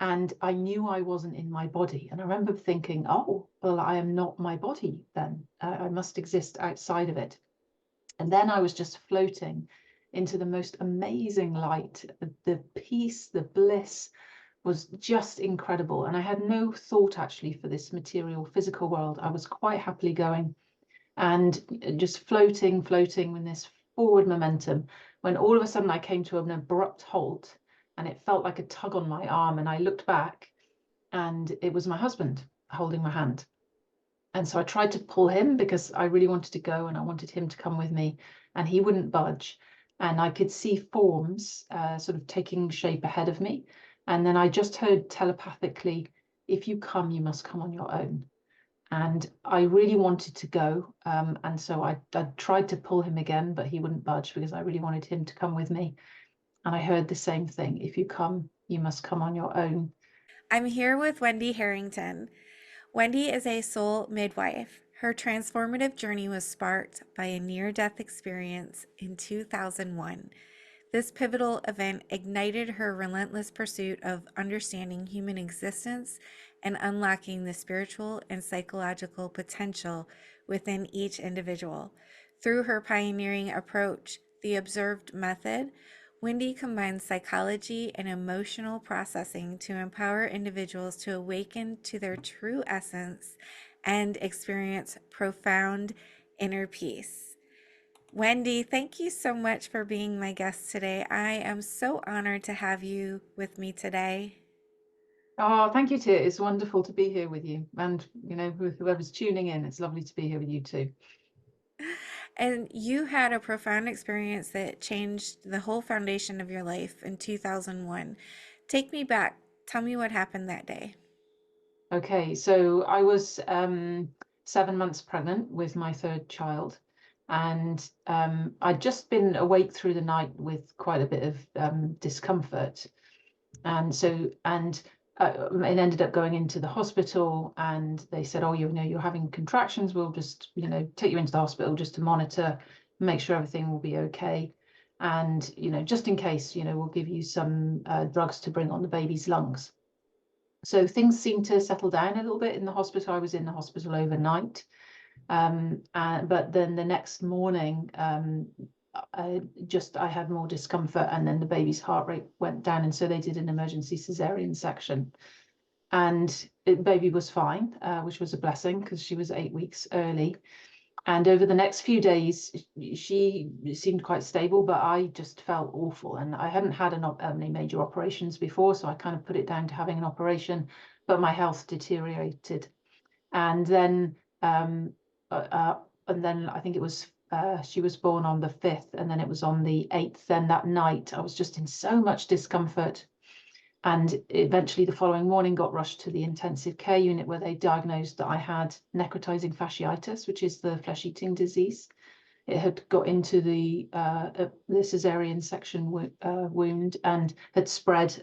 And I knew I wasn't in my body. And I remember thinking, oh, well, I am not my body then. I must exist outside of it. And then I was just floating into the most amazing light. The peace, the bliss was just incredible. And I had no thought actually for this material, physical world. I was quite happily going and just floating with this forward momentum, when all of a sudden I came to an abrupt halt, and it felt like a tug on my arm, and I looked back and it was my husband holding my hand. And so I tried to pull him because I really wanted to go and I wanted him to come with me, and he wouldn't budge. And I could see forms sort of taking shape ahead of me. And then I just heard telepathically, if you come, you must come on your own. And I really wanted to go. And so I tried to pull him again, but he wouldn't budge because I really wanted him to come with me. And I heard the same thing. If you come, you must come on your own. I'm here with Wendy Harrington. Wendy is a soul midwife. Her transformative journey was sparked by a near death experience in 2001. This pivotal event ignited her relentless pursuit of understanding human existence and unlocking the spiritual and psychological potential within each individual. Through her pioneering approach, the observed method, Wendy combines psychology and emotional processing to empower individuals to awaken to their true essence and experience profound inner peace. Wendy, thank you so much for being my guest today. I am so honored to have you with me today. Oh, thank you, Tia. It's wonderful to be here with you. And, whoever's tuning in, it's lovely to be here with you too. And you had a profound experience that changed the whole foundation of your life in 2001. Take me back. Tell me what happened that day. Okay, so I was 7 months pregnant with my third child, and I'd just been awake through the night with quite a bit of discomfort, and it ended up going into the hospital, and they said, "Oh, you're having contractions. We'll just take you into the hospital just to monitor, make sure everything will be okay, and just in case, we'll give you some drugs to bring on the baby's lungs." So things seemed to settle down a little bit in the hospital. I was in the hospital overnight. But then the next morning, I had more discomfort, and then the baby's heart rate went down. And so they did an emergency cesarean section. And the baby was fine, which was a blessing because she was 8 weeks early. And over the next few days, she seemed quite stable, but I just felt awful. And I hadn't had any major operations before, so I kind of put it down to having an operation, but my health deteriorated. And then, I think it was she was born on the 5th, and then it was on the 8th. Then that night, I was just in so much discomfort. And eventually the following morning got rushed to the intensive care unit, where they diagnosed that I had necrotizing fasciitis, which is the flesh-eating disease. It had got into the cesarean section wound, and had spread,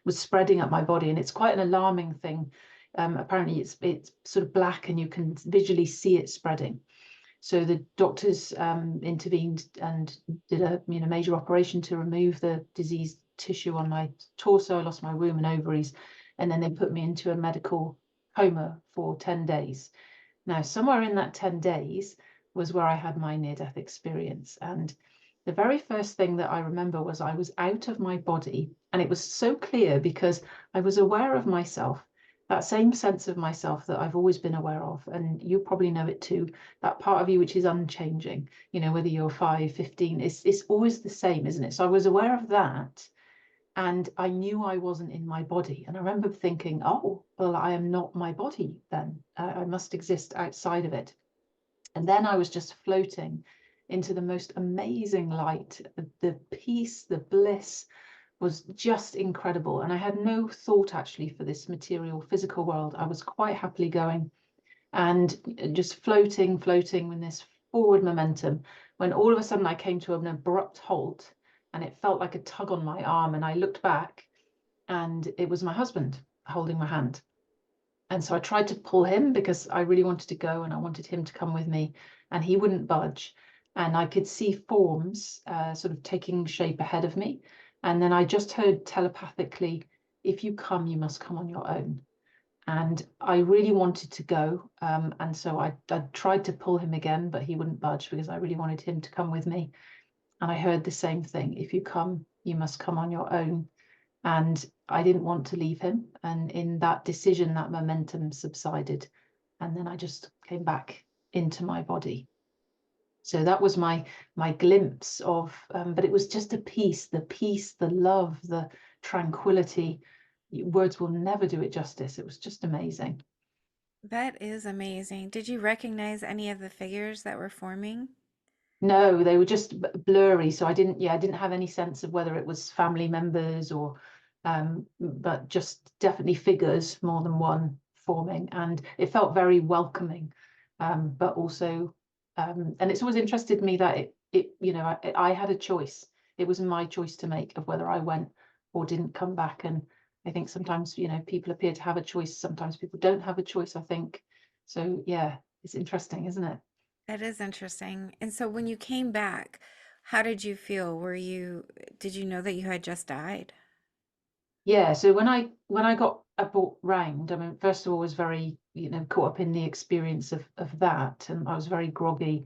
was spreading up my body. And it's quite an alarming thing. Apparently it's sort of black and you can visually see it spreading. So the doctors intervened and did a major operation to remove the diseased tissue on my torso. I lost my womb and ovaries, and then they put me into a medical coma for 10 days. Now, somewhere in that 10 days was where I had my near-death experience. And the very first thing that I remember was I was out of my body, and it was so clear because I was aware of myself, that same sense of myself that I've always been aware of. And you probably know it too, that part of you which is unchanging, whether you're 5, 15, it's always the same, isn't it? So I was aware of that. And I knew I wasn't in my body. And I remember thinking, oh, well, I am not my body then. I must exist outside of it. And then I was just floating into the most amazing light. The peace, the bliss was just incredible. And I had no thought actually for this material, physical world. I was quite happily going and just floating with this forward momentum, when all of a sudden I came to an abrupt halt, and it felt like a tug on my arm. And I looked back and it was my husband holding my hand. And so I tried to pull him because I really wanted to go and I wanted him to come with me, and he wouldn't budge. And I could see forms sort of taking shape ahead of me. And then I just heard telepathically, if you come, you must come on your own. And I really wanted to go. And so I tried to pull him again, but he wouldn't budge because I really wanted him to come with me. And I heard the same thing. If you come, you must come on your own. And I didn't want to leave him. And in that decision, that momentum subsided. And then I just came back into my body. So that was my glimpse of, but it was just a peace, the love, the tranquility. Words will never do it justice. It was just amazing. That is amazing. Did you recognize any of the figures that were forming? No, they were just blurry. So I didn't have any sense of whether it was family members or, but just definitely figures, more than one forming. And it felt very welcoming, but also, and it's always interested me that I had a choice. It was my choice to make of whether I went or didn't come back. And I think sometimes, people appear to have a choice. Sometimes people don't have a choice, I think. So yeah, it's interesting, isn't it? That is interesting. And so when you came back, how did you feel? Did you know that you had just died? Yeah, so when I got brought round, I mean, first of all, I was very, caught up in the experience of that, and I was very groggy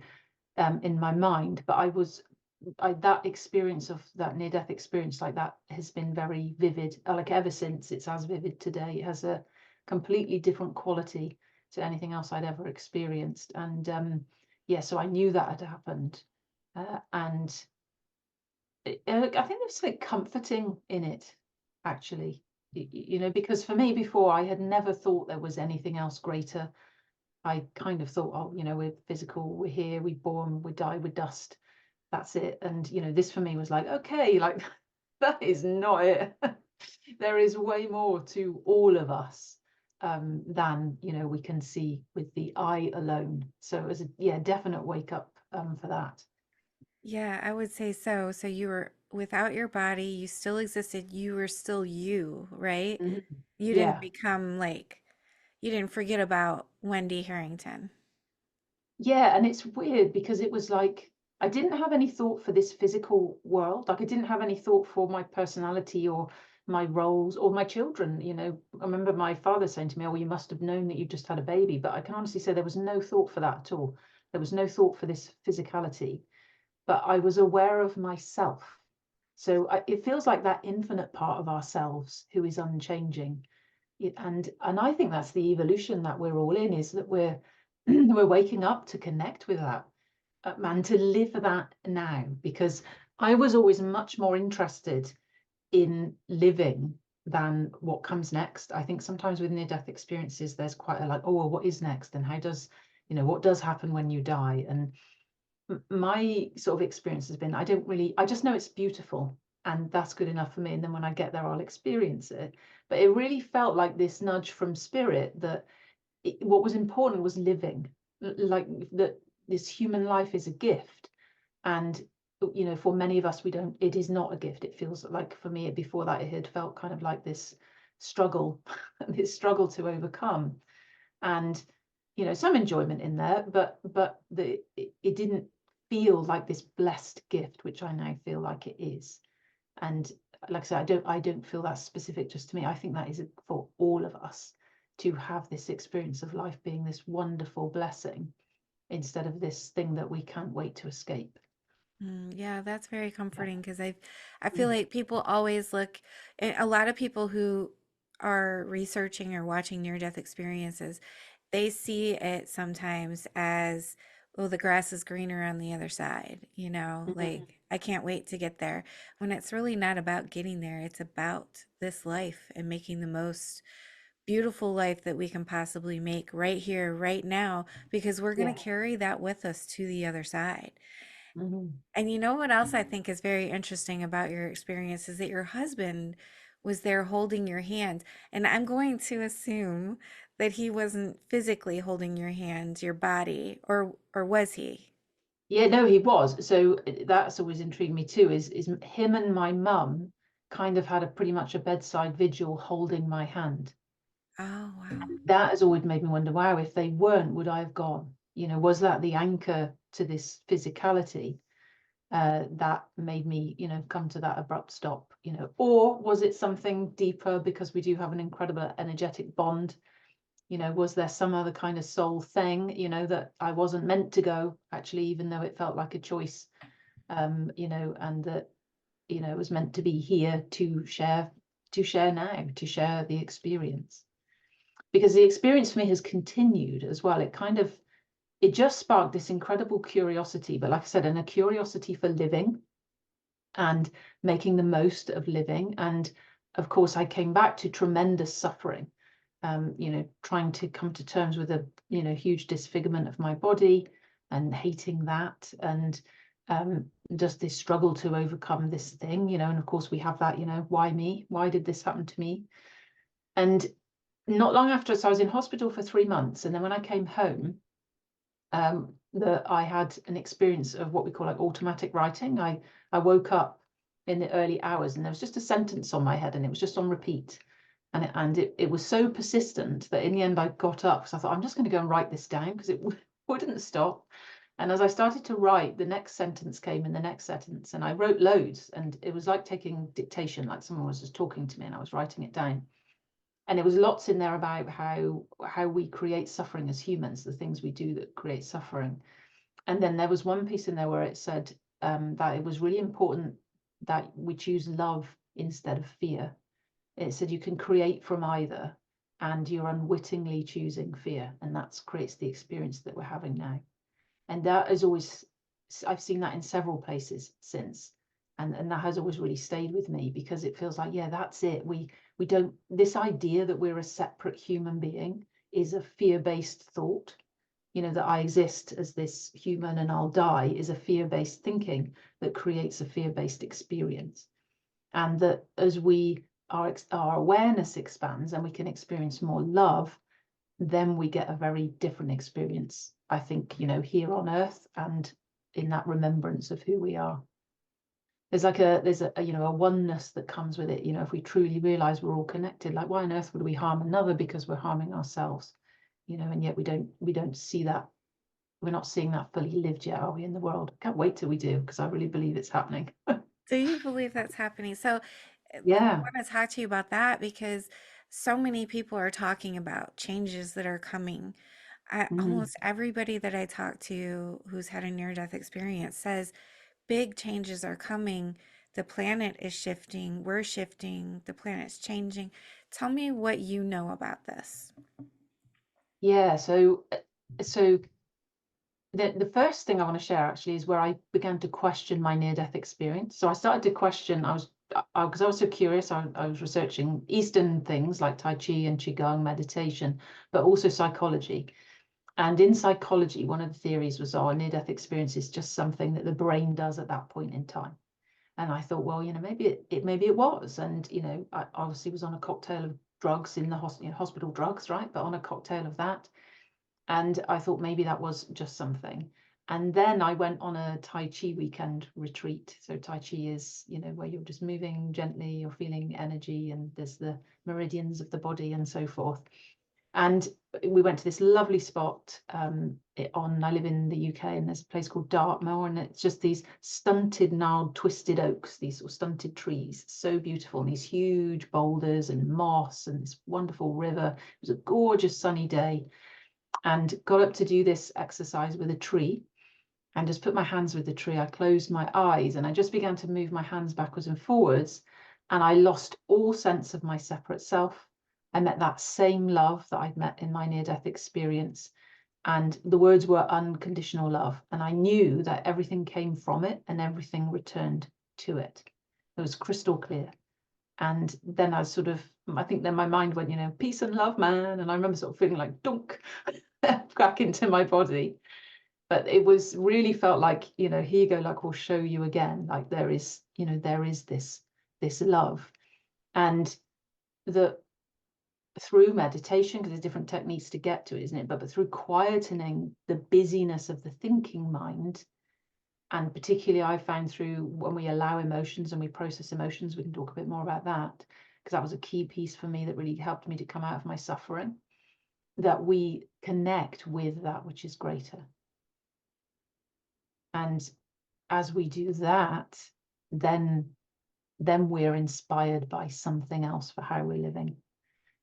in my mind. But that experience of that near-death experience like that has been very vivid. Like ever since, it's as vivid today. It has a completely different quality to anything else I'd ever experienced. And yeah, so I knew that had happened, and I think there's something comforting in it, actually. Because for me before, I had never thought there was anything else greater. I kind of thought, oh, we're physical, we're here, we're born, we die, we're dust. That's it. And, this for me was like, okay, like that is not it. There is way more to all of us than, we can see with the eye alone. So it was a definite wake up for that. Yeah, I would say so. So you were without your body, you still existed, you were still you, right? Mhm. You didn't Yeah. become you didn't forget about Wendy Harrington. Yeah, and it's weird because it was like I didn't have any thought for this physical world. Like I didn't have any thought for my personality or my roles or my children. I remember my father saying to me, "Oh, you must have known that you just had a baby." But I can honestly say there was no thought for that at all. There was no thought for this physicality, but I was aware of myself. So it feels like that infinite part of ourselves who is unchanging. And I think that's the evolution that we're all in, is that we're we're waking up to connect with that, and to live that now. Because I was always much more interested in living than what comes next. I think sometimes with near-death experiences, there's quite a like, oh, well, what is next, and how does, what does happen when you die? And my sort of experience has been, I just know it's beautiful, and that's good enough for me. And then when I get there, I'll experience it. But it really felt like this nudge from spirit that what was important was living, like that this human life is a gift. And for many of us, it is not a gift. It feels like, for me before that, it had felt kind of like this struggle, this struggle to overcome. And some enjoyment in there, but it didn't feel like this blessed gift, which I now feel like it is. And like I said, I don't feel that's specific just to me. I think that is for all of us, to have this experience of life being this wonderful blessing instead of this thing that we can't wait to escape. Yeah, that's very Yeah. comforting because I feel Mm. like people always look, and a lot of people who are researching or watching near-death experiences, they see it sometimes as, well, the grass is greener on the other side, Mhm. I can't wait to get there. When it's really not about getting there, it's about this life and making the most beautiful life that we can possibly make right here, right now, because we're going Yeah. to carry that with us to the other side. Mhm. And you know what else I think is very interesting about your experience is that your husband was there holding your hand. And I'm going to assume that he wasn't physically holding your hand, your body, or was he? Yeah, no, he was. So that's always intrigued me too, is him and my mum kind of had a pretty much a bedside vigil holding my hand. Oh, wow. That has always made me wonder, wow, if they weren't, would I have gone? Was that the anchor to this physicality? that made me, come to that abrupt stop, or was it something deeper because we do have an incredible energetic bond? Was there some other kind of soul thing, that I wasn't meant to go, actually, even though it felt like a choice, and that, it was meant to be here to share now, to share the experience. Because the experience for me has continued as well. It just sparked this incredible curiosity, but like I said, and a curiosity for living and making the most of living. And of course, I came back to tremendous suffering, trying to come to terms with a, huge disfigurement of my body and hating that. And just this struggle to overcome this thing, and of course we have that, why me? Why did this happen to me? And not long after, so I was in hospital for 3 months. And then when I came home, I had an experience of what we call like automatic writing. I woke up in the early hours and there was just a sentence on my head and it was just on repeat. And it was so persistent that in the end I got up because I thought, I'm just going to go and write this down because it wouldn't stop. And as I started to write, the next sentence came in the next sentence, and I wrote loads, and it was like taking dictation, like someone was just talking to me and I was writing it down. And there was lots in there about how we create suffering as humans, the things we do that create suffering. And then there was one piece in there where it said that it was really important that we choose love instead of fear. It said you can create from either, and you're unwittingly choosing fear, and that creates the experience that we're having now. And that is always, I've seen that in several places since, and that has always really stayed with me, because it feels like, yeah, that's it. We don't, this idea that we're a separate human being is a fear-based thought. That I exist as this human and I'll die is a fear-based thinking that creates a fear-based experience. And that as our awareness expands and we can experience more love, then we get a very different experience, I think, here on earth and in that remembrance of who we are. There's a oneness that comes with it. If we truly realize we're all connected, like why on earth would we harm another because we're harming ourselves? And yet we don't see that. We're not seeing that fully lived yet, are we, in the world? I can't wait till we do, because I really believe it's happening. Do you believe that's happening? So I Yeah. want to talk to you about that because so many people are talking about changes that are coming. Almost everybody that I talk to who's had a near-death experience says big changes are coming. The planet is shifting. We're shifting. The planet's changing. Tell me what you know about this. Yeah. So the first thing I want to share actually is where I began to question my near-death experience. So I started to question, because I was so curious, I was researching Eastern things like Tai Chi and Qigong meditation, but also psychology. And in psychology, one of the theories was, near-death experience is just something that the brain does at that point in time. And I thought, well, maybe it was. And, I obviously was on a cocktail of drugs in the hospital drugs, right? But on a cocktail of that. And I thought maybe that was just something. And then I went on a Tai Chi weekend retreat. So Tai Chi is, where you're just moving gently, you're feeling energy, and there's the meridians of the body and so forth. And we went to this lovely spot I live in the UK, and there's a place called Dartmoor, and it's just these stunted, gnarled, twisted oaks, these sort of stunted trees, so beautiful, and these huge boulders and moss and this wonderful river. It was a gorgeous sunny day, and got up to do this exercise with a tree, and just put my hands with the tree. I closed my eyes and I just began to move my hands backwards and forwards, and I lost all sense of my separate self. I met that same love that I'd met in my near-death experience, and the words were unconditional love, and I knew that everything came from it and everything returned to it. It was crystal clear. And then I think then my mind went, peace and love, man. And I remember sort of feeling like dunk back into my body. But it was really felt like, here you go, like we'll show you again, like there is this love. And through meditation, because there's different techniques to get to it, isn't it? But through quietening the busyness of the thinking mind, and particularly I found through when we allow emotions and we process emotions, we can talk a bit more about that, because that was a key piece for me that really helped me to come out of my suffering, that we connect with that which is greater. And as we do that, then we're inspired by something else for how we're living.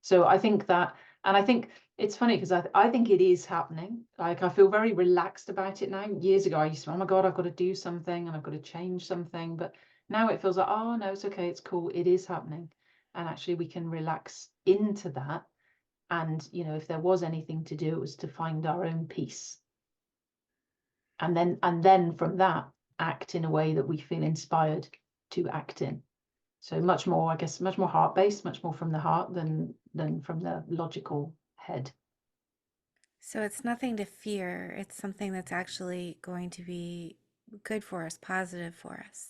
So I think that, and I think it's funny because I think it is happening. Like, I feel very relaxed about it now. Years ago, I used to, oh my God, I've got to do something and I've got to change something. But now it feels like, oh no, it's okay, it's cool, it is happening. And actually we can relax into that. And, you know, if there was anything to do, it was to find our own peace. And then from that, act in a way that we feel inspired to act in. So much more, I guess, much more heart-based, much more from the heart than from the logical head. So it's nothing to fear. It's something that's actually going to be good for us, positive for us.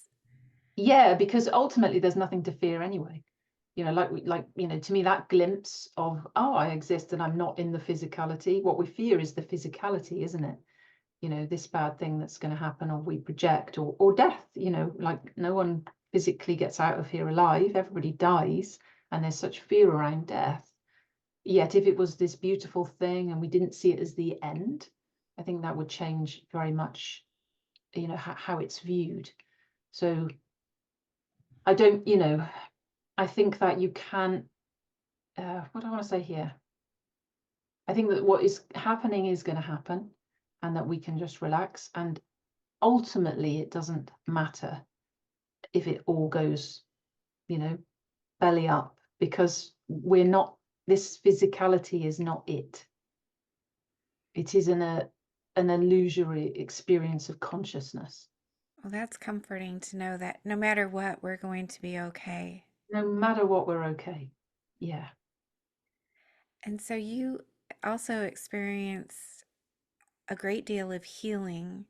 Yeah, because ultimately there's nothing to fear anyway. You know, like you know, to me, that glimpse of, oh, I exist and I'm not in the physicality. What we fear is the physicality, isn't it? You know, this bad thing that's going to happen, or we project, or death. You know, like, no one physically gets out of here alive. Everybody dies, and there's such fear around death. Yet if it was this beautiful thing and we didn't see it as the end, I think that would change very much, you know, how it's viewed. So I don't, you know, I think that you can, what do I want to say here? I think that what is happening is going to happen, and that we can just relax. And ultimately, it doesn't matter if it all goes, you know, belly up, because we're not, this physicality is not it. It is an illusory experience of consciousness. Well, that's comforting to know that no matter what, we're going to be okay. No matter what, we're okay. Yeah. And so you also experienced a great deal of healing.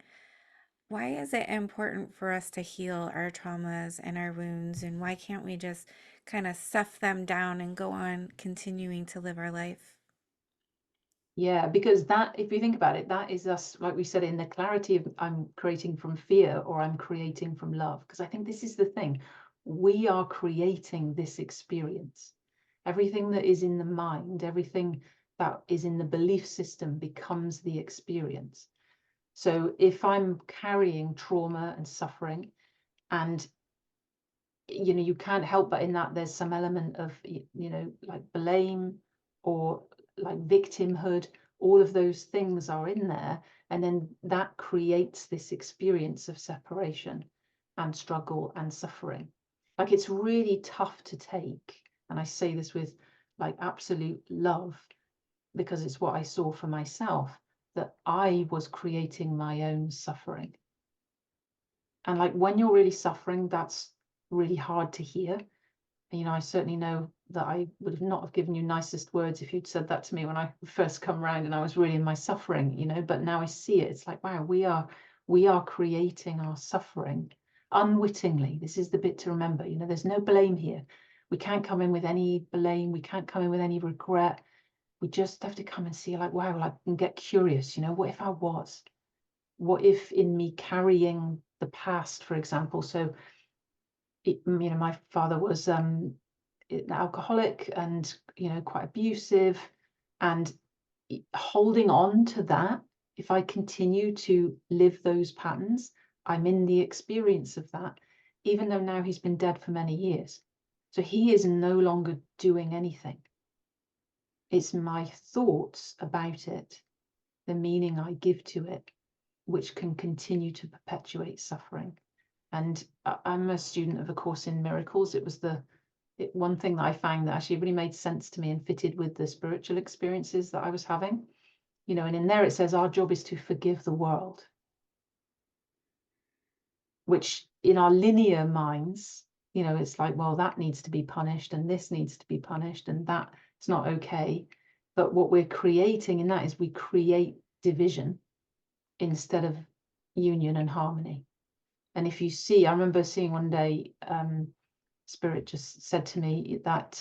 Why is it important for us to heal our traumas and our wounds? And why can't we just kind of stuff them down and go on continuing to live our life? Yeah, because that, if you think about it, that is us, like we said, in the clarity of, I'm creating from fear or I'm creating from love. Because I think this is the thing. We are creating this experience. Everything that is in the mind, everything that is in the belief system becomes the experience. So if I'm carrying trauma and suffering, and you know, you can't help but in that there's some element of, you know, like blame or like victimhood, all of those things are in there, and then that creates this experience of separation and struggle and suffering. Like, it's really tough to take, and I say this with like absolute love, because it's what I saw for myself, that I was creating my own suffering. And like, when you're really suffering, that's really hard to hear. You know, I certainly know that I would not have given you nicest words if you'd said that to me when I first come around and I was really in my suffering, you know, but now I see it. It's like, wow, we are creating our suffering unwittingly. This is the bit to remember. You know, there's no blame here. We can't come in with any blame. We can't come in with any regret. We just have to come and see, like, wow, like, and get curious, you know, what if I was? What if in me carrying the past, for example? So, you know, my father was an alcoholic and, you know, quite abusive, and holding on to that, if I continue to live those patterns, I'm in the experience of that, even though now he's been dead for many years. So he is no longer doing anything. It's my thoughts about it, the meaning I give to it, which can continue to perpetuate suffering. And I'm a student of A Course in Miracles. It was one thing that I found that actually really made sense to me and fitted with the spiritual experiences that I was having. You know, and in there it says our job is to forgive the world, which in our linear minds, you know, it's like, well, that needs to be punished and this needs to be punished and that it's not okay. But what we're creating in that is we create division instead of union and harmony. And if you see, I remember seeing one day, Spirit just said to me that,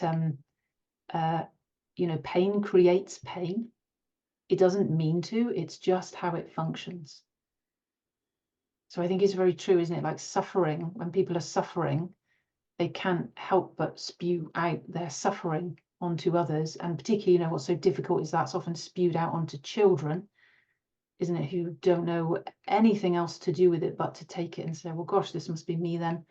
you know, pain creates pain. It doesn't mean to, it's just how it functions. So I think it's very true, isn't it? Like, suffering, when people are suffering, they can't help but spew out their suffering onto others. And particularly, you know, what's so difficult is that's often spewed out onto children. isn't it, who don't know anything else to do with it but to take it and say, well, gosh, this must be me then.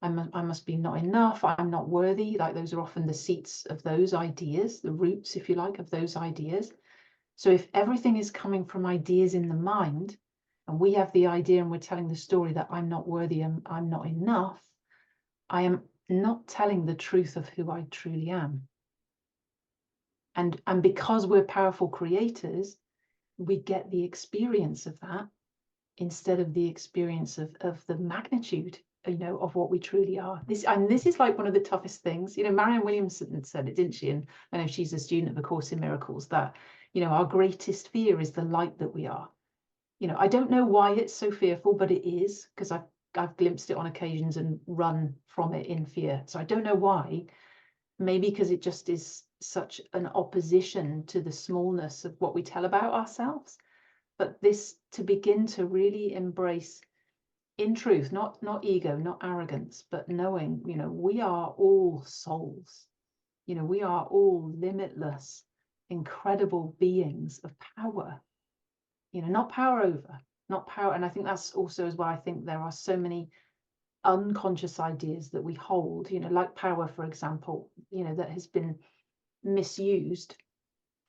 I must be not enough. I'm not worthy. Like, those are often the seats of those ideas, the roots, if you like, of those ideas. So if everything is coming from ideas in the mind, and we have the idea and we're telling the story that I'm not worthy and I'm not enough, I am not telling the truth of who I truly am. And because we're powerful creators, we get the experience of that instead of the experience of the magnitude, of what we truly are. This is like one of the toughest things. Marianne Williamson said it, didn't she? And I know she's a student of A Course in Miracles, that our greatest fear is the light that we are. I don't know why it's so fearful, but it is, because I've glimpsed it on occasions and run from it in fear. So I don't know why. Maybe because it just is such an opposition to the smallness of what we tell about ourselves. But this, to begin to really embrace in truth, not ego, not arrogance, but knowing, we are all souls. We are all limitless, incredible beings of power. Not power over, not power. And I think that's also as well, I think there are so many unconscious ideas that we hold, like power, for example, that has been misused.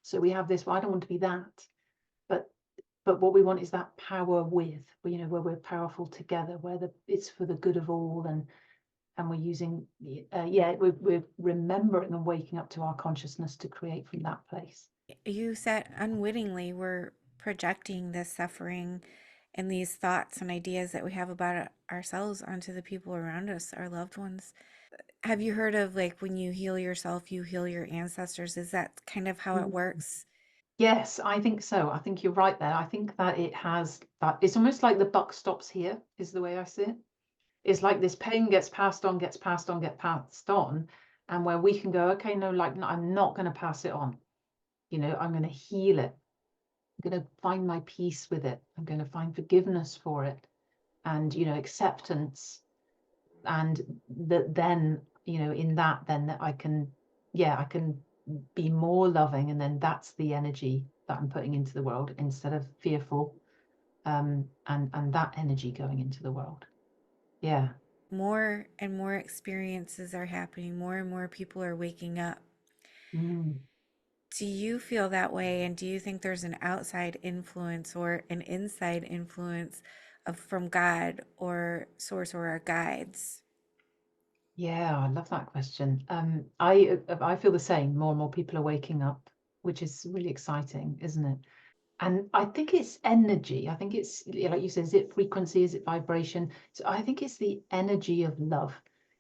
So we have this, well, I don't want to be that, but what we want is that power with, where we're powerful together, where it's for the good of all, and we're using, we're remembering and waking up to our consciousness to create from that place. You said unwittingly we're projecting this suffering and these thoughts and ideas that we have about ourselves onto the people around us, our loved ones. Have you heard of, like, when you heal yourself, you heal your ancestors? Is that kind of how it works? Yes, I think so. I think you're right there. I think that it has that. It's almost like the buck stops here, is the way I see it. It's like this pain gets passed on, gets passed on, gets passed on, and where we can go, okay, no, like, no, I'm not going to pass it on. I'm going to heal it. I'm going to find my peace with it. I'm going to find forgiveness for it, and acceptance, and that then in that, then that I can be more loving, and then that's the energy that I'm putting into the world instead of fearful, and that energy going into the world. Yeah. More and more experiences are happening, more and more people are waking up. Mm. Do you feel that way? And do you think there's an outside influence or an inside influence from God or source or our guides? Yeah, I love that question. I feel the same. More and more people are waking up, which is really exciting, isn't it? And I think it's energy. I think it's, like you said, is it frequency? Is it vibration? So I think it's the energy of love.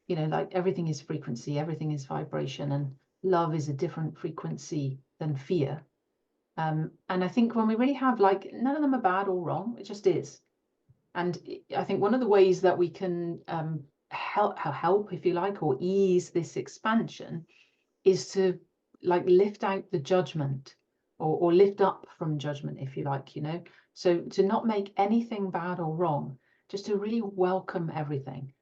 Like, everything is frequency, everything is vibration, and love is a different frequency than fear. And I think when we really have, like, none of them are bad or wrong, it just is. And I think one of the ways that we can help, if you like, or ease this expansion is to, like, lift out the judgment, or lift up from judgment, if you like, so to not make anything bad or wrong, just to really welcome everything,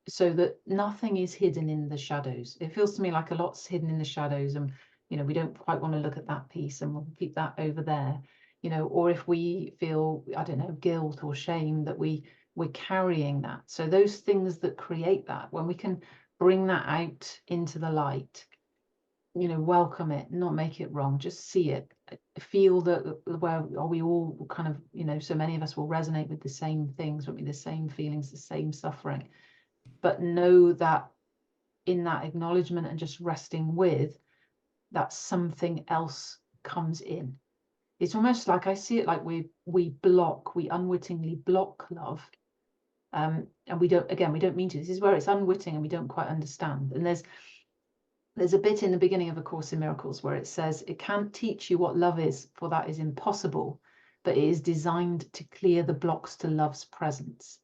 so that nothing is hidden in the shadows. It feels to me like a lot's hidden in the shadows, and we don't quite want to look at that piece, and we'll keep that over there, or if we feel, I don't know, guilt or shame, that we're carrying that. So those things that create that, when we can bring that out into the light, welcome it, not make it wrong, just see it, feel that, where are we all kind of, so many of us will resonate with the same things, won't we, the same feelings, the same suffering, but know that in that acknowledgement and just resting with that, something else comes in. It's almost like, I see it like we unwittingly block love, and we don't mean to. This is where it's unwitting and we don't quite understand. And there's a bit in the beginning of A Course in Miracles where it says, it can't teach you what love is, for that is impossible, but it is designed to clear the blocks to love's presence.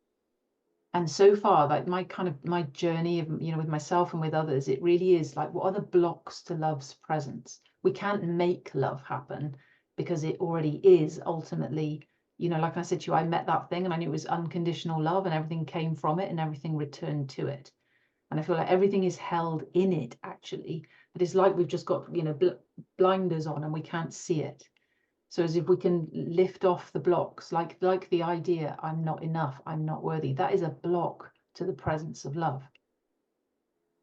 And so far, like, my journey of, with myself and with others, it really is like, what are the blocks to love's presence? We can't make love happen, because it already is ultimately, like I said to you, I met that thing and I knew it was unconditional love, and everything came from it and everything returned to it. And I feel like everything is held in it, actually, but it's like we've just got, blinders on and we can't see it. So as if we can lift off the blocks, like the idea, I'm not enough, I'm not worthy, that is a block to the presence of love,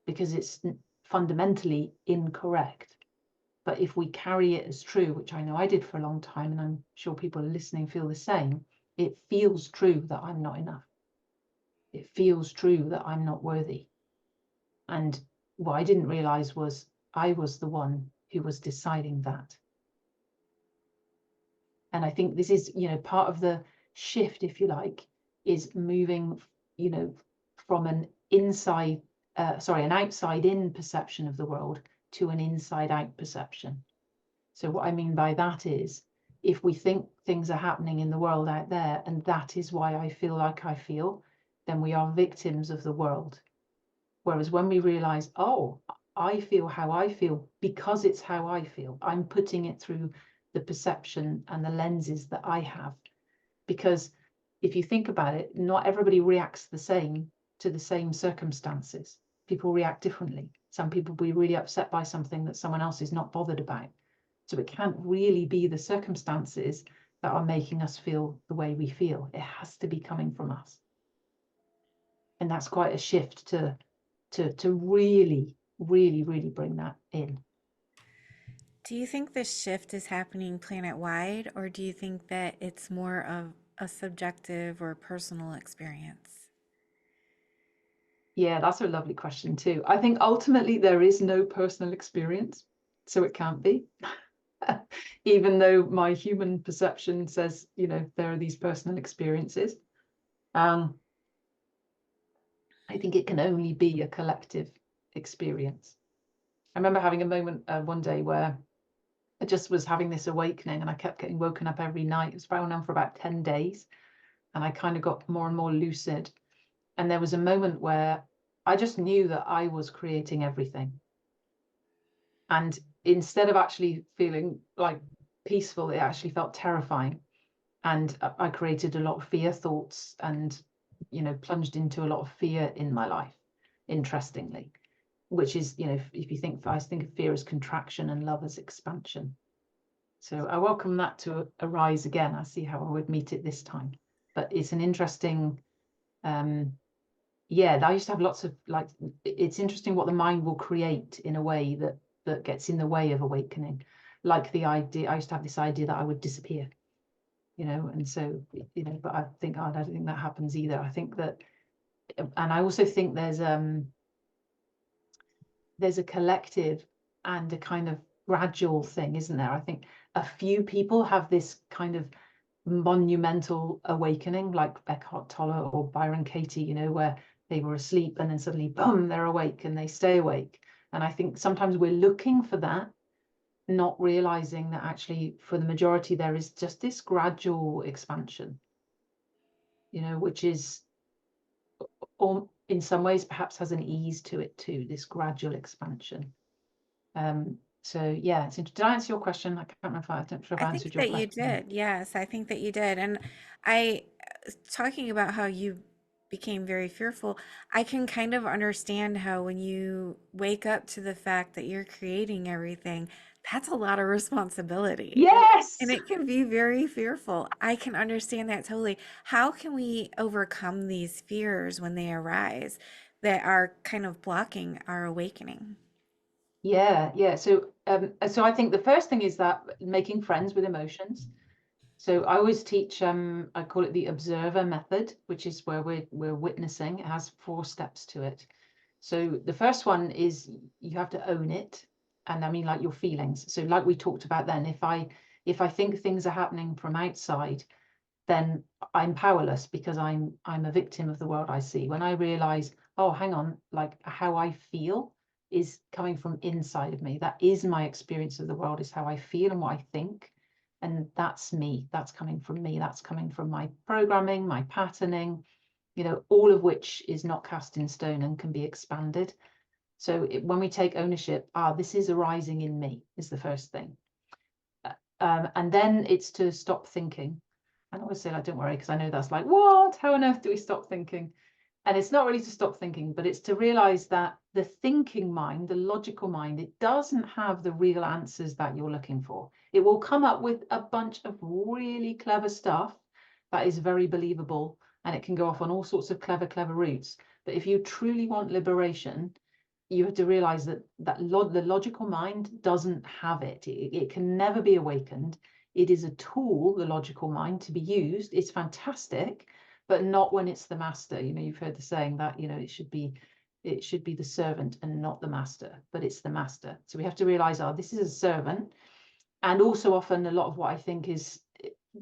because it's fundamentally incorrect. But if we carry it as true, which I know I did for a long time, and I'm sure people listening feel the same, it feels true that I'm not enough. It feels true that I'm not worthy. And what I didn't realize was I was the one who was deciding that. And I think this is, part of the shift, if you like, is moving, from an outside in perception of the world to an inside out perception. So what I mean by that is, if we think things are happening in the world out there, and that is why I feel like I feel, then we are victims of the world. Whereas when we realize, oh, I feel how I feel because it's how I feel, I'm putting it through the perception and the lenses that I have. Because if you think about it, not everybody reacts the same to the same circumstances. People react differently. Some people will be really upset by something that someone else is not bothered about. So it can't really be the circumstances that are making us feel the way we feel. It has to be coming from us. And that's quite a shift to really, really, really bring that in. Do you think this shift is happening planet-wide, or do you think that it's more of a subjective or personal experience? Yeah, that's a lovely question too. I think ultimately there is no personal experience, so it can't be. Even though my human perception says, there are these personal experiences. I think it can only be a collective experience. I remember having a moment one day where I just was having this awakening, and I kept getting woken up every night. It was going on for about 10 days, and I kind of got more and more lucid. And there was a moment where I just knew that I was creating everything. And instead of actually feeling like peaceful, it actually felt terrifying. And I created a lot of fear thoughts, and, plunged into a lot of fear in my life, interestingly, which is, if you think, I think of fear as contraction and love as expansion. So I welcome that to arise again. I see how I would meet it this time. But it's an interesting, I used to have lots of, it's interesting what the mind will create in a way that gets in the way of awakening. Like the idea, I used to have this idea that I would disappear, and so, but I think, I don't think that happens either. I think that, and I also think there's a collective and a kind of gradual thing, isn't there? I think a few people have this kind of monumental awakening, like Eckhart Tolle or Byron Katie, where they were asleep and then suddenly, boom, they're awake and they stay awake. And I think sometimes we're looking for that, not realizing that actually for the majority there is just this gradual expansion, which is, or in some ways perhaps has an ease to it too, this gradual expansion. So yeah, did I answer your question? I can't remember if I don't sure if I I think answered your that you question. did. Yes, I think that you did. And I, talking about how you became very fearful, I can kind of understand how when you wake up to the fact that you're creating everything, that's a lot of responsibility. Yes. And it can be very fearful. I can understand that totally. How can we overcome these fears when they arise that are kind of blocking our awakening? Yeah. So I think the first thing is that making friends with emotions. So I always teach, I call it the observer method, which is where we're witnessing. It has 4 steps to it. So the first one is you have to own it. And I mean, like, your feelings. So like we talked about then, if I think things are happening from outside, then I'm powerless because I'm a victim of the world I see. When I realize, oh, hang on, like, how I feel is coming from inside of me. That is my experience of the world, is how I feel and what I think. And that's me. That's coming from me. That's coming from my programming, my patterning, all of which is not cast in stone and can be expanded. So when we take ownership, this is arising in me, is the first thing. And then it's to stop thinking. And I always say, like, don't worry, because I know that's like, what? How on earth do we stop thinking? And it's not really to stop thinking, but it's to realize that the thinking mind, the logical mind, it doesn't have the real answers that you're looking for. It will come up with a bunch of really clever stuff that is very believable, and it can go off on all sorts of clever routes. But if you truly want liberation, you have to realize that the logical mind doesn't have it. It can never be awakened. It is a tool, the logical mind, to be used. It's fantastic, but not when it's the master. You've heard the saying that, it should be the servant and not the master, but it's the master. So we have to realize, this is a servant. And also often a lot of what I think is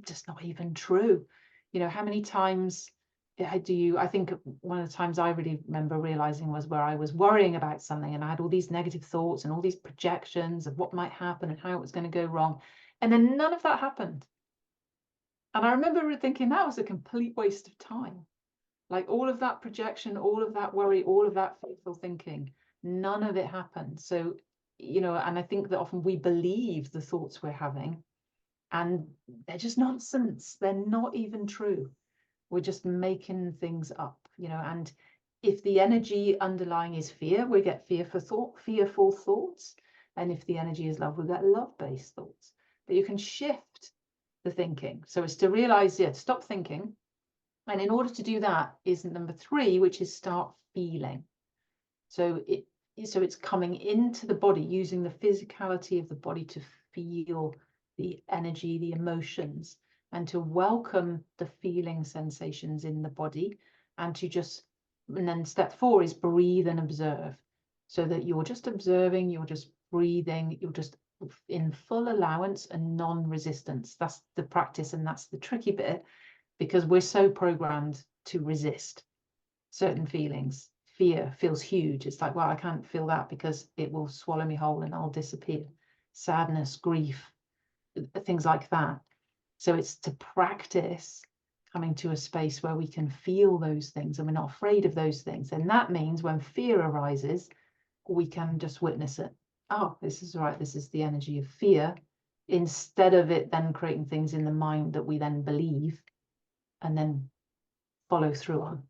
just not even true. How many times I think one of the times I really remember realizing was where I was worrying about something and I had all these negative thoughts and all these projections of what might happen and how it was going to go wrong. And then none of that happened. And I remember thinking that was a complete waste of time. Like all of that projection, all of that worry, all of that faithful thinking, none of it happened. So, and I think that often we believe the thoughts we're having and they're just nonsense. They're not even true. We're just making things up, and if the energy underlying is fear, we get fearful thoughts. And if the energy is love, we get love-based thoughts. But you can shift the thinking. So it's to realize, to stop thinking. And in order to do that is number 3, which is start feeling. So it's coming into the body, using the physicality of the body to feel the energy, the emotions, and to welcome the feeling sensations in the body, and then step 4 is breathe and observe, so that you're just observing, you're just breathing, you're just in full allowance and non-resistance. That's the practice, and that's the tricky bit, because we're so programmed to resist certain feelings. Fear feels huge. It's like, well, I can't feel that because it will swallow me whole and I'll disappear. Sadness, grief, things like that. So it's to practice coming to a space where we can feel those things and we're not afraid of those things. And that means when fear arises, we can just witness it. Oh, this is right. This is the energy of fear, instead of it then creating things in the mind that we then believe and then follow through on.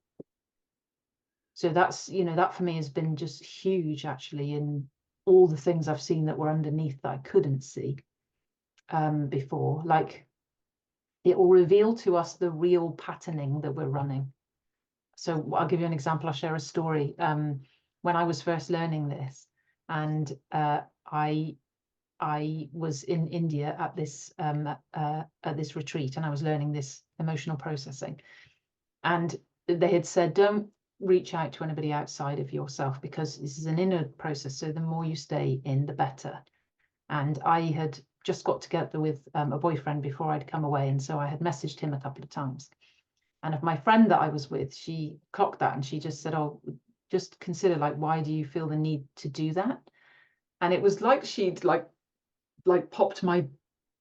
So that's, that for me has been just huge, actually, in all the things I've seen that were underneath that I couldn't see before. Like, it will reveal to us the real patterning that we're running. So I'll give you an example. I'll share a story. When I was first learning this, and I was in India at this retreat, and I was learning this emotional processing, and they had said, don't reach out to anybody outside of yourself, because this is an inner process. So the more you stay in, the better. And I had just got together with a boyfriend before I'd come away. And so I had messaged him a couple of times. And of my friend that I was with, she clocked that and she just said, oh, just consider, like, why do you feel the need to do that? And it was like she'd like popped my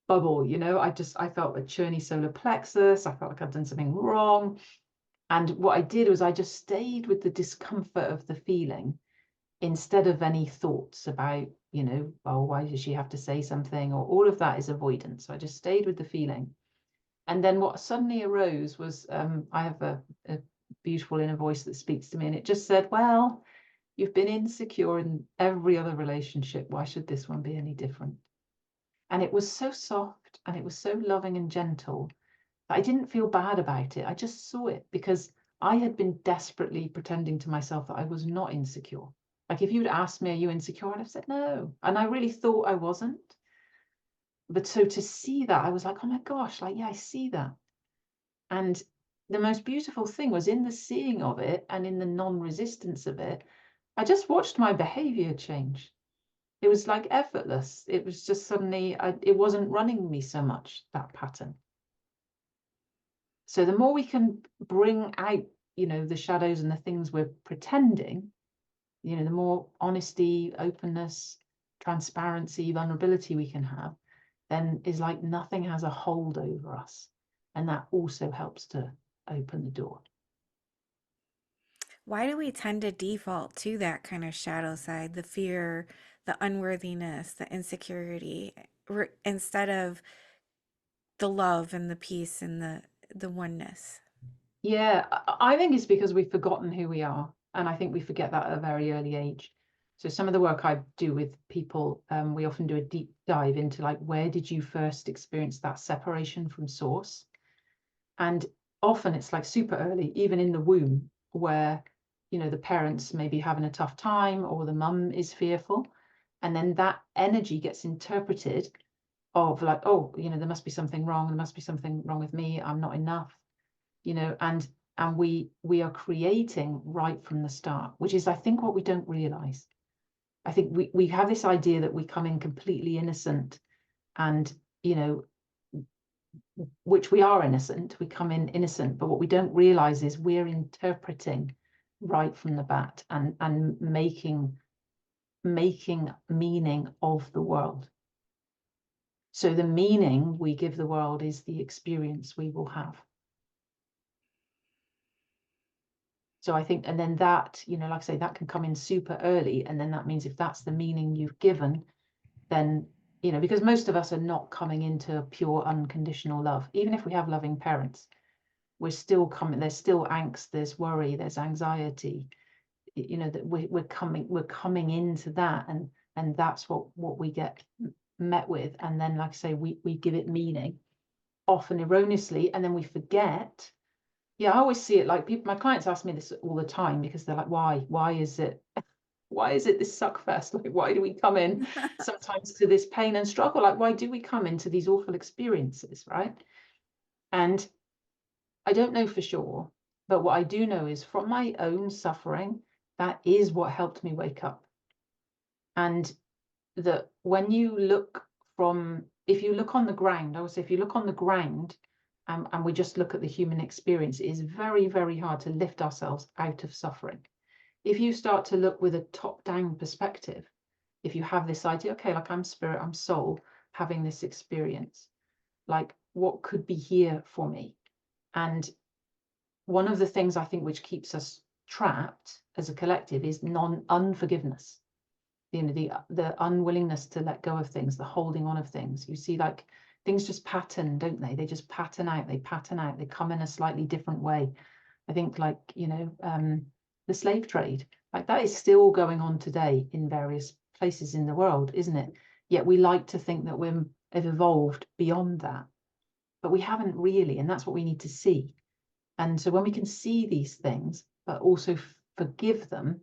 bubble, I felt a churny solar plexus. I felt like I'd done something wrong. And what I did was I just stayed with the discomfort of the feeling instead of any thoughts about, oh, why does she have to say something, or all of that is avoidance. So I just stayed with the feeling. And then what suddenly arose was, I have a beautiful inner voice that speaks to me, and it just said, well, you've been insecure in every other relationship. Why should this one be any different? And it was so soft and it was so loving and gentle. I didn't feel bad about it. I just saw it, because I had been desperately pretending to myself that I was not insecure. Like, if you'd asked me, are you insecure? I'd have said no. And I really thought I wasn't. But so to see that, I was like, oh my gosh, like, yeah, I see that. And the most beautiful thing was in the seeing of it and in the non-resistance of it, I just watched my behavior change. It was like effortless. It was just suddenly, it wasn't running me so much, that pattern. So the more we can bring out, the shadows and the things we're pretending, the more honesty, openness, transparency, vulnerability we can have, then is like nothing has a hold over us. And that also helps to open the door. Why do we tend to default to that kind of shadow side, the fear, the unworthiness, the insecurity, instead of the love and the peace and the oneness? Yeah, I think it's because we've forgotten who we are. And I think we forget that at a very early age. So some of the work I do with people, we often do a deep dive into like, where did you first experience that separation from source? And often it's like super early, even in the womb, where, the parents may be having a tough time or the mum is fearful. And then that energy gets interpreted of like, oh, there must be something wrong. There must be something wrong with me. I'm not enough, and we are creating right from the start, which is, I think, what we don't realize. I think we have this idea that we come in completely innocent, and which we are innocent, we come in innocent, but what we don't realize is we're interpreting right from the bat and making meaning of the world. So the meaning we give the world is the experience we will have. So I think, and then that, like I say, that can come in super early. And then that means if that's the meaning you've given, then, because most of us are not coming into pure unconditional love. Even if we have loving parents, we're still coming, there's still angst, there's worry, there's anxiety, that we're coming into that. And that's what we get met with. And then, like I say, we give it meaning, often erroneously, and then we forget. Yeah, I always see it like my clients ask me this all the time, because they're like, why is it this suck fest? Like, why do we come in sometimes to this pain and struggle? Like, why do we come into these awful experiences, right? And I don't know for sure, but what I do know is from my own suffering, that is what helped me wake up. And that when you look if you look on the ground, I would say if you look on the ground, and we just look at the human experience, it is very, very hard to lift ourselves out of suffering. If you start to look with a top-down perspective, if you have this idea, okay, like I'm spirit, I'm soul, having this experience, like what could be here for me? And one of the things I think which keeps us trapped as a collective is unforgiveness. The unwillingness to let go of things, the holding on of things. You see, like, things just pattern, don't they? They just pattern out, they come in a slightly different way. I think, like, the slave trade, like, that is still going on today in various places in the world, isn't it? Yet we like to think that we've evolved beyond that, but we haven't really, and that's what we need to see. And so when we can see these things, but also forgive them,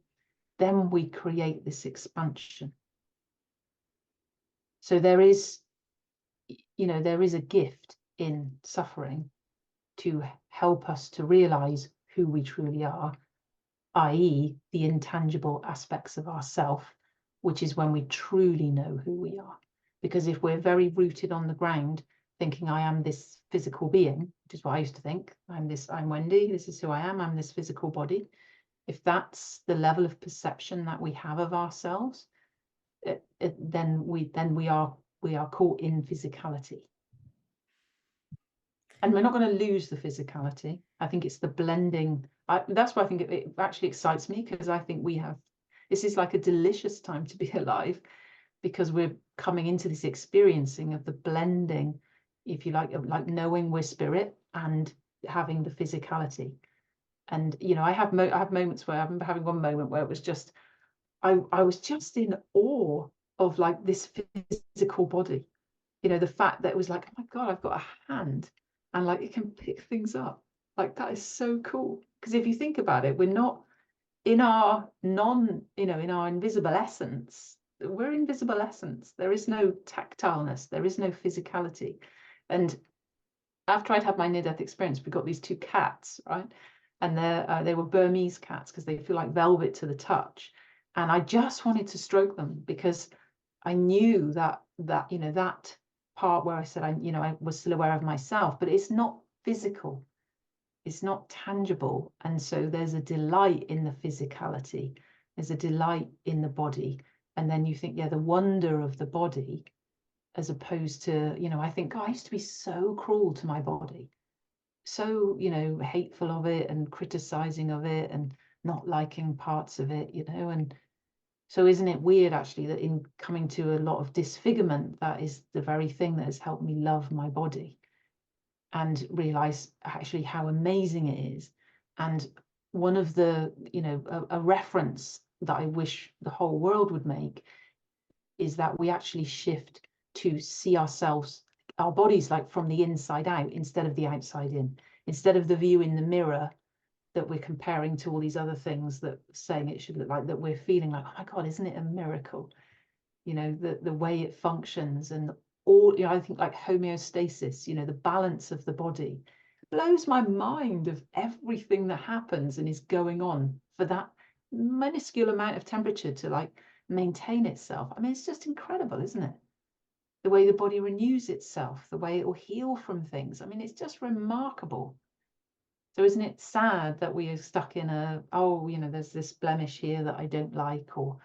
then we create this expansion. So there is a gift in suffering to help us to realize who we truly are, i.e., the intangible aspects of ourself, which is when we truly know who we are. Because if we're very rooted on the ground, thinking I am this physical being, which is what I used to think, I'm Wendy, this is who I am, I'm this physical body. If that's the level of perception that we have of ourselves, then we are caught in physicality. And we're not going to lose the physicality. I think it's the blending. That's why I think it actually excites me, because I think this is like a delicious time to be alive, because we're coming into this experiencing of the blending, if you like knowing we're spirit and having the physicality. And I have moments where I remember having one moment where it was just I was just in awe of like this physical body, the fact that it was like, oh my God, I've got a hand and like it can pick things up. Like, that is so cool. Because if you think about it, we're not in our in our invisible essence. We're invisible essence. There is no tactileness. There is no physicality. And after I'd had my near-death experience, we got these two cats, right? And they were Burmese cats, because they feel like velvet to the touch. And I just wanted to stroke them, because I knew that that part where I said I was still aware of myself, but it's not physical, it's not tangible. And so there's a delight in the physicality, there's a delight in the body. And then you think, yeah, the wonder of the body, as opposed to, I think, God, I used to be so cruel to my body, so, hateful of it and criticizing of it and not liking parts of it, and so isn't it weird actually that in coming to a lot of disfigurement, that is the very thing that has helped me love my body. and realize actually how amazing it is. And one of the, a reference that I wish the whole world would make is that we actually shift to see ourselves, our bodies, like from the inside out instead of the outside in, instead of the view in the mirror that we're comparing to all these other things that saying it should look like, that we're feeling like, oh my God, isn't it a miracle? The way it functions, and all, I think like homeostasis, the balance of the body blows my mind of everything that happens and is going on for that minuscule amount of temperature to like maintain itself. I mean, it's just incredible, isn't it? The way the body renews itself, the way it will heal from things. I mean, it's just remarkable. So isn't it sad that we are stuck in there's this blemish here that I don't like, or,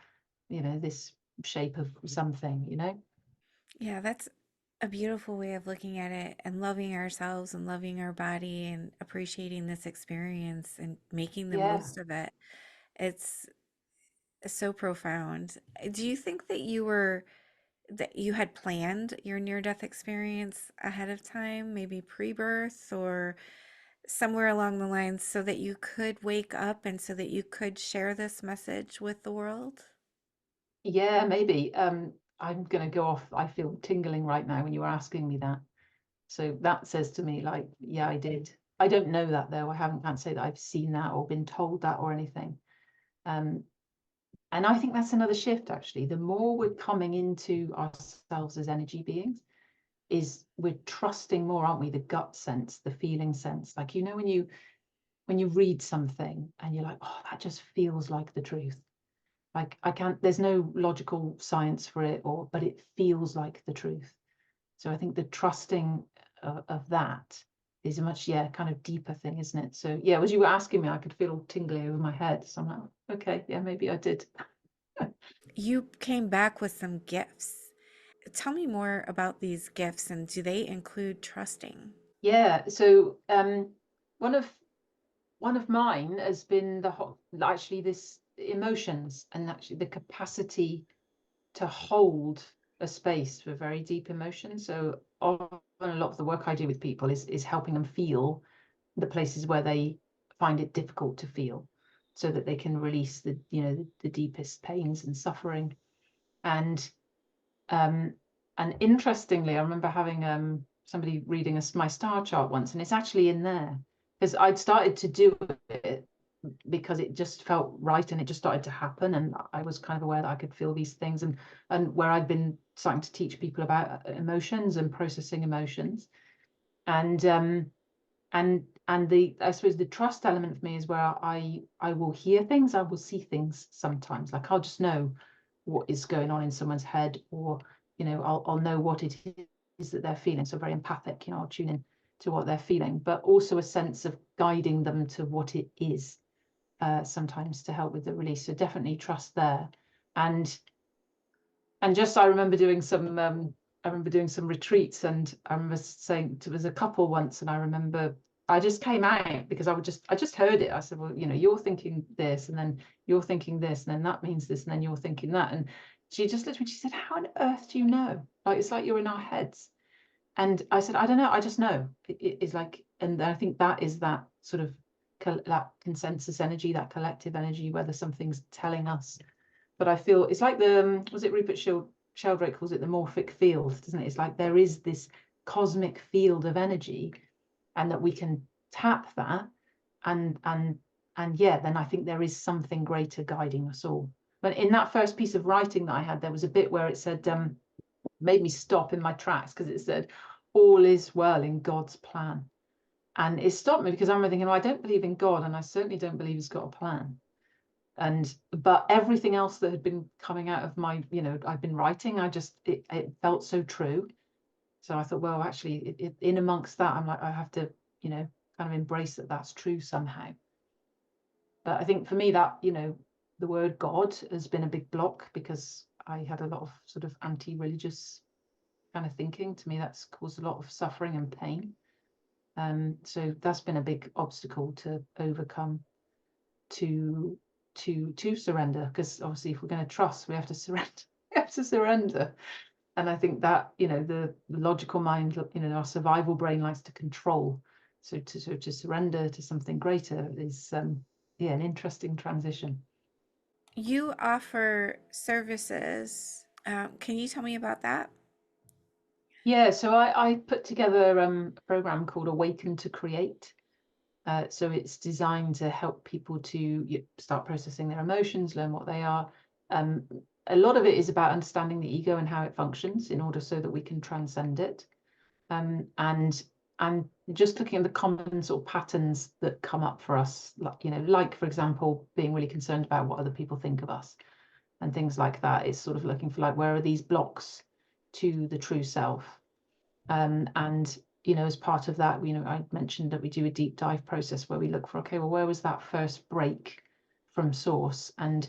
this shape of something, Yeah, that's a beautiful way of looking at it, and loving ourselves and loving our body and appreciating this experience and making the Yeah. most of it. It's so profound. Do you think that you had planned your near-death experience ahead of time, maybe pre-birth or somewhere along the lines, so that you could wake up and so that you could share this message with the world? Yeah, maybe. I'm going to go off. I feel tingling right now when you were asking me that. So that says to me, like, yeah, I did. I don't know that though. Can't say that I've seen that or been told that or anything. Um, and I think that's another shift, actually. The more we're coming into ourselves as energy beings, is we're trusting more, aren't we? The gut sense, the feeling sense. Like, when you read something and you're like, oh, that just feels like the truth. Like there's no logical science for it, but it feels like the truth. So I think the trusting of that is a much, kind of deeper thing, isn't it? So yeah, as you were asking me, I could feel all tingly over my head. So I'm like, okay, yeah, maybe I did. You came back with some gifts. Tell me more about these gifts, and do they include trusting? Yeah. So one of mine has been actually this emotions, and actually the capacity to hold a space for very deep emotions. So often a lot of the work I do with people is helping them feel the places where they find it difficult to feel, so that they can release the deepest pains and suffering. And um and interestingly, I remember having somebody reading my star chart once, and it's actually in there because I'd started to do it because it just felt right, and it just started to happen, and I was kind of aware that I could feel these things, and where I'd been starting to teach people about emotions and processing emotions. And the I suppose the trust element for me is where I will hear things, I will see things sometimes, like I'll just know what is going on in someone's head, or I'll know what it is that they're feeling. So very empathic, I'll tune in to what they're feeling, but also a sense of guiding them to what it is, sometimes to help with the release. So definitely trust there. And just I remember doing some retreats, and I remember saying there was a couple once, and I remember I just came out because I just heard it. I said, well, you're thinking this, and then you're thinking this, and then that means this, and then you're thinking that. And she just looked at me, she said, how on earth do you know? Like, it's like you're in our heads. And I said, I don't know, I just know. It's like, and I think that is that sort of that consensus energy, that collective energy, whether something's telling us. But I feel it's like was it Rupert Sheldrake calls it the morphic field, doesn't it? It's like there is this cosmic field of energy, and that we can tap that, and yeah, then I think there is something greater guiding us all. But in that first piece of writing that I had, there was a bit where it said, made me stop in my tracks, because it said, all is well in God's plan. And it stopped me because I'm thinking, well, I don't believe in God, and I certainly don't believe he's got a plan. But everything else that had been coming out of my, I've been writing, it felt so true. So I thought, well, actually, in amongst that, I'm like, I have to, kind of embrace that that's true somehow. But I think for me that, the word God has been a big block, because I had a lot of sort of anti-religious kind of thinking. To me, that's caused a lot of suffering and pain. So that's been a big obstacle to overcome, to surrender, because obviously if we're going to trust, we have to surrender. We have to surrender. And I think that, the logical mind, our survival brain likes to control. So to surrender to something greater is, yeah, an interesting transition. You offer services. Can you tell me about that? Yeah, so I put together a program called Awaken to Create. So it's designed to help people to start processing their emotions, learn what they are. Um, a lot of it is about understanding the ego and how it functions in order so that we can transcend it. And just looking at the common sort of patterns that come up for us, like for example, being really concerned about what other people think of us and things like that. It's sort of looking for like, where are these blocks to the true self? And as part of that, I mentioned that we do a deep dive process where we look for, okay, well, where was that first break from source? And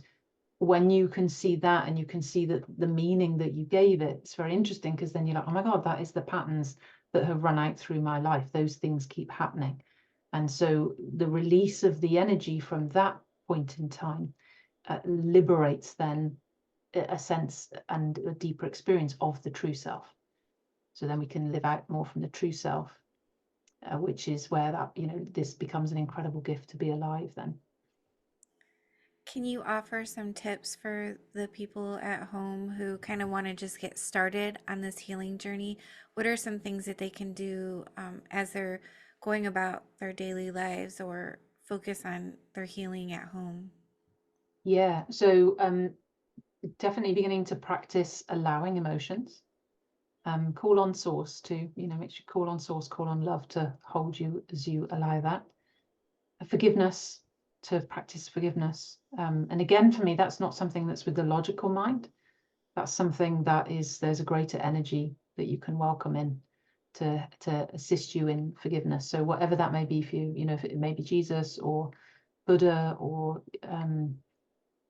when you can see that and you can see that the meaning that you gave it, it's very interesting, because then you're like, oh my God, that is the patterns that have run out through my life. Those things keep happening. And so the release of the energy from that point in time liberates then a sense and a deeper experience of the true self. So then we can live out more from the true self, which is where that, this becomes an incredible gift to be alive then. Can you offer some tips for the people at home who kind of want to just get started on this healing journey? What are some things that they can do as they're going about their daily lives or focus on their healing at home? Yeah, so definitely beginning to practice allowing emotions. Call on source to, make sure call on source, call on love to hold you as you allow that. Forgiveness, to practice forgiveness. And again, for me, that's not something that's with the logical mind. That's something that is, there's a greater energy that you can welcome in to assist you in forgiveness. So whatever that may be for you, if it may be Jesus or Buddha or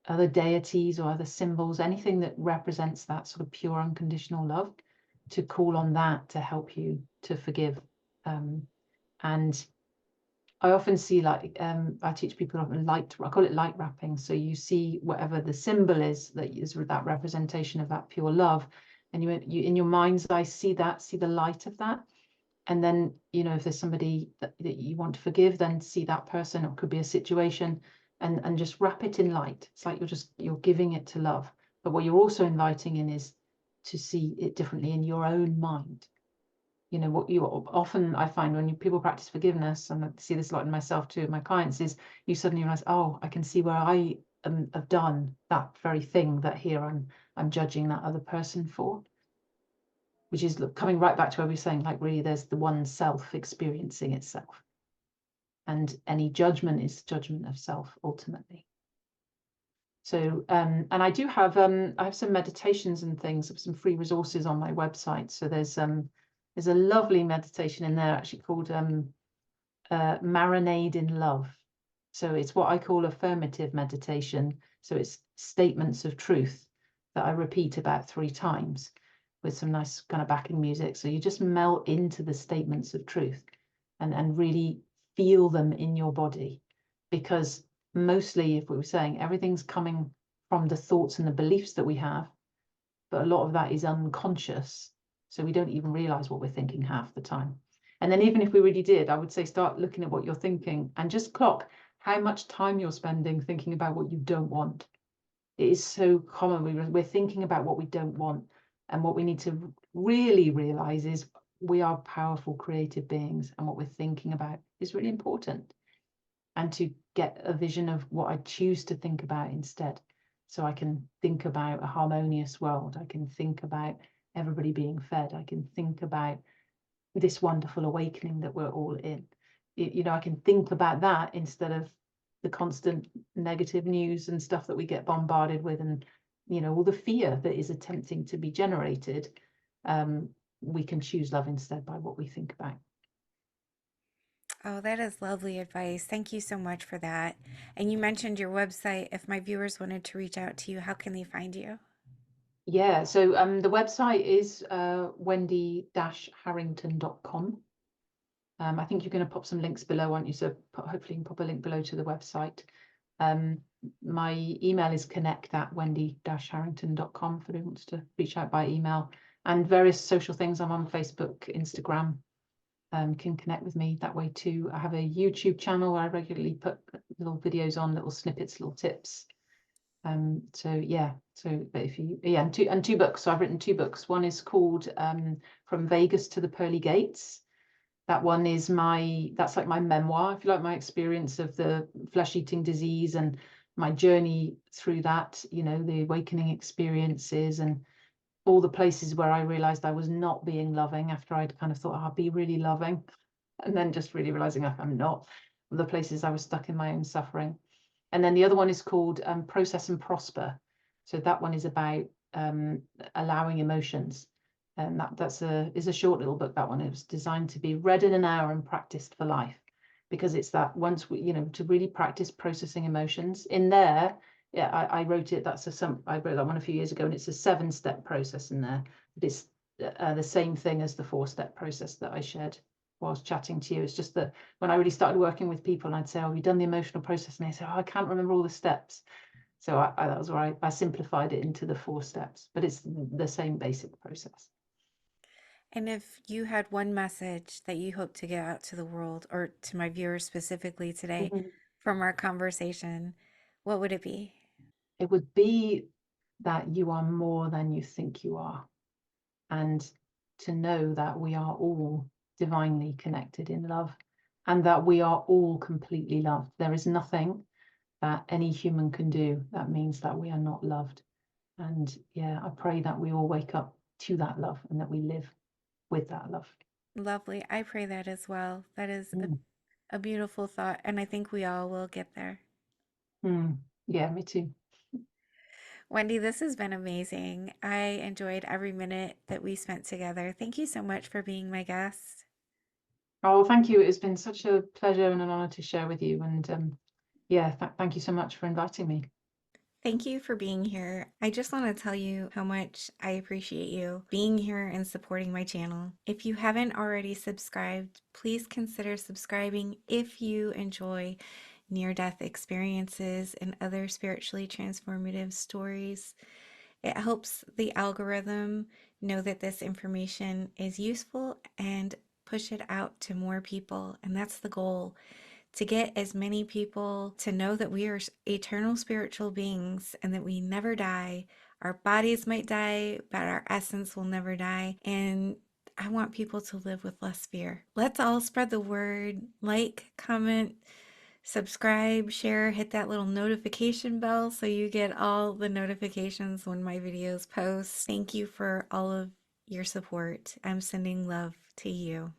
other deities or other symbols, anything that represents that sort of pure unconditional love, to call on that to help you to forgive. And I often see, like, I teach people often I call it light wrapping. So you see whatever the symbol is that is that representation of that pure love, and you in your mind's eye see the light of that. And then, if there's somebody that you want to forgive, then see that person, or it could be a situation, and just wrap it in light. It's like you're giving it to love. But what you're also inviting in is to see it differently in your own mind. What you often, I find, when people practice forgiveness, and I see this a lot in myself too, my clients, is you suddenly realize, oh, I can see where I have done that very thing that here I'm judging that other person for, which is coming right back to where we're saying, like, really, there's the one self experiencing itself, and any judgment is judgment of self ultimately. So and I do have I have some meditations and things, some free resources on my website. So there's a lovely meditation in there actually called Marinade in Love. So it's what I call affirmative meditation. So it's statements of truth that I repeat about 3 times with some nice kind of backing music. So you just melt into the statements of truth and really feel them in your body, because mostly, if we were saying, everything's coming from the thoughts and the beliefs that we have, but a lot of that is unconscious. So we don't even realize what we're thinking half the time. And then even if we really did, I would say start looking at what you're thinking and just clock how much time you're spending thinking about what you don't want. It is so common. We're thinking about what we don't want. And what we need to really realize is we are powerful, creative beings. And what we're thinking about is really important. And to get a vision of what I choose to think about instead. So I can think about a harmonious world. I can think about everybody being fed. I can think about this wonderful awakening that we're all in. I can think about that instead of the constant negative news and stuff that we get bombarded with, and all the fear that is attempting to be generated. We can choose love instead by what we think about. Oh, that is lovely advice. Thank you so much for that. And you mentioned your website. If my viewers wanted to reach out to you, how can they find you? Yeah, so the website is wendy-harrington.com. I think you're going to pop some links below, aren't you? So hopefully you can pop a link below to the website. My email is connect@wendy-harrington.com for who wants to reach out by email. and various social things. I'm on Facebook, Instagram. Can connect with me that way too. I have a YouTube channel where I regularly put little videos on, little snippets, little tips. So yeah, but if you, yeah, and two books. So I've written two books. One is called From Vegas to the Pearly Gates. That one is that's like my memoir, if you like, my experience of the flesh-eating disease and my journey through that, you know, the awakening experiences and all the places where I realized I was not being loving after I'd kind of thought, I'll be really loving, and then just really realizing I'm not, the places I was stuck in my own suffering. And then the other one is called Process and Prosper. So that one is about allowing emotions. And is a short little book, that one. It was designed to be read in an hour and practiced for life. Because it's that once we, you know, to really practice processing emotions. In there, yeah, I wrote it, I wrote that one a few years ago, and it's a 7-step process in there. But it's the same thing as the 4-step process that I shared whilst chatting to you. It's just that when I really started working with people, and I'd say, oh, have you done the emotional process? And they say, oh, I can't remember all the steps. So that was where I simplified it into the 4 steps, but it's the same basic process. And if you had one message that you hope to get out to the world, or to my viewers specifically today Mhm. from our conversation, what would it be? It would be that you are more than you think you are, and to know that we are all divinely connected in love, and that we are all completely loved. There is nothing that any human can do that means that we are not loved. And yeah, I pray that we all wake up to that love and that we live with that love. Lovely. I pray that as well. That is Mm. a beautiful thought, and I think we all will get there. Mm. Yeah, me too. Wendy, this has been amazing. I enjoyed every minute that we spent together. Thank you so much for being my guest. Oh, thank you. It's been such a pleasure and an honor to share with you. And yeah, thank you so much for inviting me. Thank you for being here. I just want to tell you how much I appreciate you being here and supporting my channel. If you haven't already subscribed, please consider subscribing if you enjoy near-death experiences and other spiritually transformative stories. It helps the algorithm know that this information is useful and push it out to more people. And that's the goal, to get as many people to know that we are eternal spiritual beings and that we never die. Our bodies might die, but our essence will never die. And I want people to live with less fear. Let's all spread the word. Like, comment, subscribe, share, hit that little notification bell so you get all the notifications when my videos post. Thank you for all of your support. I'm sending love to you.